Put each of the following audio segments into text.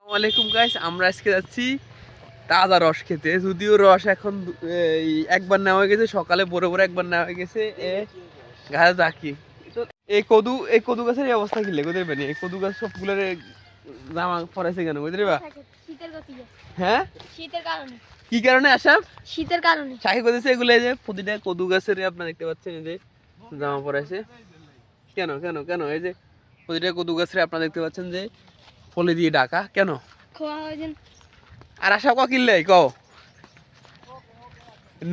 ওয়ালাইকুম গাইস, আমরা আজকে যাচ্ছি তাজা রস খেতে। যদিও রস এখন একবার নেওয়া হয়ে গেছে, সকালে বড় বড় একবার নেওয়া হয়ে গেছে। গাছ রাখি তো এই কদু গাছের এই অবস্থা কি লেগে দেবেন? এই কদু গাছ সবগুলোর জামা পরাইছে কেন বুঝতে পারবা? হ্যাঁ, শীতের কারণে। কি কারণে আসাম? শীতের কারণে শাকি করেছে এগুলো। এই যে প্রতিটা কদু গাছের আপনারা দেখতে পাচ্ছেন এই যে জামা পরাইছে। কেন কেন কেন? এই যে প্রতিটা কদু গাছের আপনারা দেখতে পাচ্ছেন যে ফলে দিয়ে ঢাকা। কেন? খোয়া হয়েছেন। আর আশা ক কিনলে কও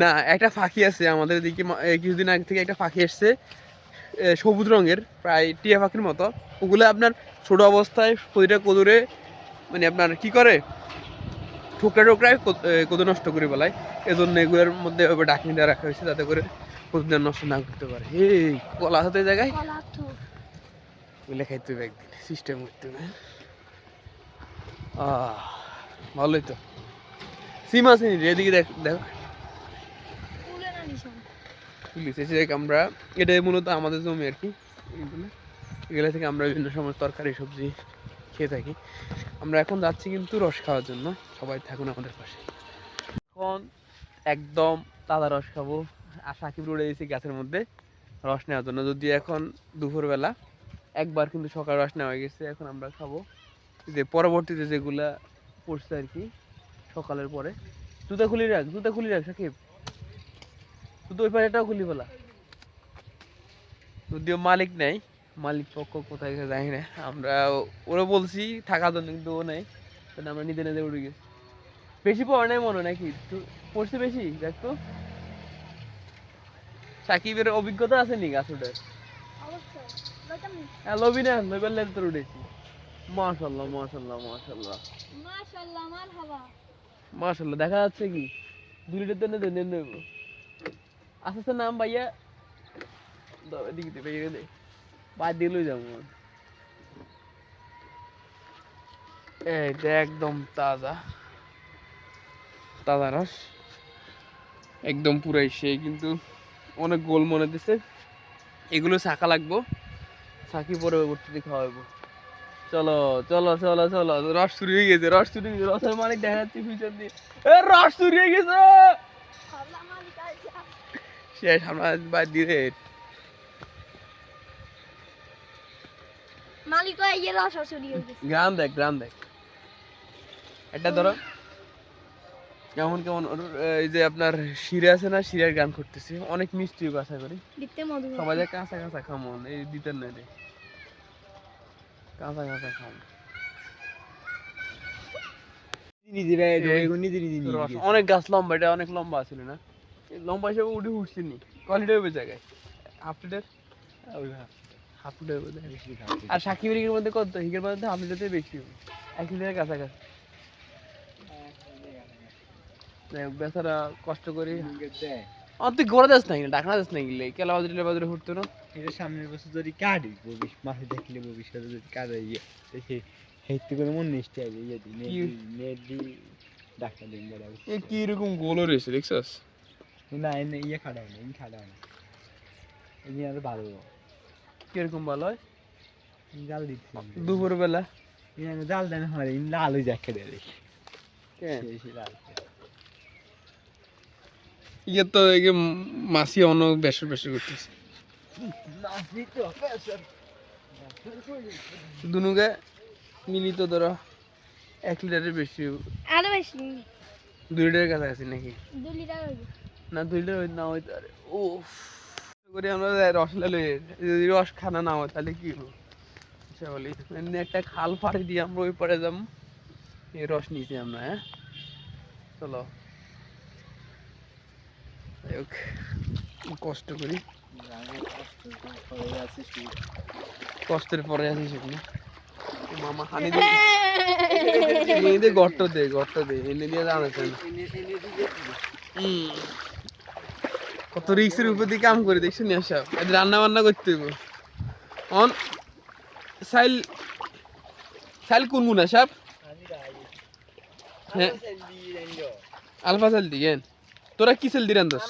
না, একটা ফাঁকি আছে আমাদের এদিকে। কিছুদিন আগে থেকে একটা ফাঁকি এসছে, সবুজ রঙের, প্রায় টিয়া পাখির মতো। ওগুলো আপনার ছোট অবস্থায় প্রতিটা কদুরে মানে আপনার কি করে, ঠোকরা টোকরায় কদু নষ্ট করে বলায়। এজন্য এগুলোর মধ্যে ডাকনি দেওয়া রাখা হয়েছে যাতে করে কদুদের নষ্ট না করতে পারে। এই কলা হাতে জায়গায় ওগুলো খাইতে হবে একদিন, সিস্টেম করতে হবে। ভালোই তো। সিম আছে এদিকে দেখ দেখো। আমরা এটা মূলত আমাদের জমি আর কি। এগুলো থেকে আমরা বিভিন্ন সময় তরকারি সবজি খেয়ে থাকি। আমরা এখন যাচ্ছি কিন্তু রস খাওয়ার জন্য। সবাই থাকুন আমাদের পাশে। এখন একদম তাজা রস খাবো। আর সাকিব উড়ে দিয়েছি গাছের মধ্যে রস নেওয়ার জন্য। যদি এখন দুপুরবেলা একবার কিন্তু সকাল রস নেওয়া গেছে, এখন আমরা খাবো যে পরবর্তীতে যেগুলা পড়ছে আর কি সকালের পরে। জুতা খুলি রাখ সাকিব, শুধু ওই পাড়াটাও খুলি ফেলা। যদিও মালিক নেই, মালিক পক্ষ কোথায় গেছে জানি না। আমরা ওরা বলছি থাকার জন্য, কিন্তু ও নেই। আমরা নিজে নিজে উঠে গেছি। বেশি পড়া নেই মনে নাকি পড়ছে বেশি? দেখতো সাকিবের অভিজ্ঞতা আছে নি গাছ উঠে? হ্যাঁ, লবি না লইবার লেন তোর উঠেছি। মাশাআল্লাহ মাশাআল্লাহ মাশাআল্লাহ মাশাআল্লাহ, মারহাবা। মাশাআল্লাহ। দেখা যাচ্ছে কি 2 লিটার দেন দেন নেব। আচ্ছা নাম ভাইয়া দাও এদিকে দে ভাইয়া দে, বাদ দিলই যাবো। এইটা একদম তাজা তাজা রস, একদম পুরাই সেই। কিন্তু অনেক গোল মনে দিছে। এগুলো শাখা লাগবো, শাকি পরবর্তীতে খাওয়াবো। চলো চলো চলো চলো, রস চুরি হয়ে গেছে, রস চুরি হয়ে গেছে। রসের মালিক দেখা যাচ্ছে পিছন দিয়ে। রস চুরি হয়ে গেছে শেষ। আমরা বাদ দিয়ে মালিক এই রস চুরি হয়ে গেছে। গ্রাম দেখ গ্রাম দেখ। এটা ধরো কেমন কেমন এই যে আপনার শিরা আছে না, শিরার গান করতেছে। অনেক মিষ্টি আশা করি সবাই যে কাঁচা কাঁচা খামন এই দিতেন না রে, কাঁচা কাঁচা খাম। অনেক গাছ লম্বা, এটা অনেক লম্বা ছিল না? লম্বা হিসেবে উঠে উঠছি নি কোয়ালিটি হবে জায়গায় হাফ লিটার হাফ লিটার। আর সাকিবের হিগের মধ্যে কত? হিগের মধ্যে হাফ লিটার বেশি হবে, 1 লিটারের কাছাকাছি। বেচারা কষ্ট করি। তুই ঘোরা যাস না, ডাকনা যাস না গেলে কেলা বাজারে বাজারে ঘুরতো না। এটা সামনের বছর যদি কাটি মাসে দেখলে ভবিষ্যতে যদি কাটে হেঁটে করে মন নিশ্চয় আছে ইয়ে নেট দি ডাক্তার দিন এ কি রকম গোল রয়েছে দেখছস? না এনে ইয়ে খাটায় না, খাটায় না। এমনি আরো ভালো কিরকম ভালো হয়? জাল দিচ্ছি দুপুর বেলা জাল দেন হয় লাল হয়ে যায় খেতে দেখি। ইয়ে তো মাসি অনেক বেসর বেসর করতেছে। দুনুকে মিলিত ধরো 1 লিটারের বেশি, আরো বেশি। 2 লিটারের কাছাকাছি নাকি? 2 লিটার হইবে না 2 লিটার না হইতে পারে। ও করে আমরা রস লই, যদি রস খানা না হয় তাহলে কি হবে? আচ্ছা বলি এমনি একটা খাল পাড়ি দিয়ে আমরা ওই পাড়ে যাবো, এই রস নিয়েছি আমরা। হ্যাঁ চলো কষ্ট করি, কষ্টের পরে আছি সেখানে। মামা হানি দে গর্ত দে এনে দিয়ে জানাচ্ছে না কত রিক্সের উপর দিয়ে কাম করে দেখছো নি? সব রান্না বান্না করতে হইব। অন সাইল সাইল কোন মুনা সাপ? হ্যাঁ আলফা সেল দিগেন। তোরা কি সেল দিরান দোস?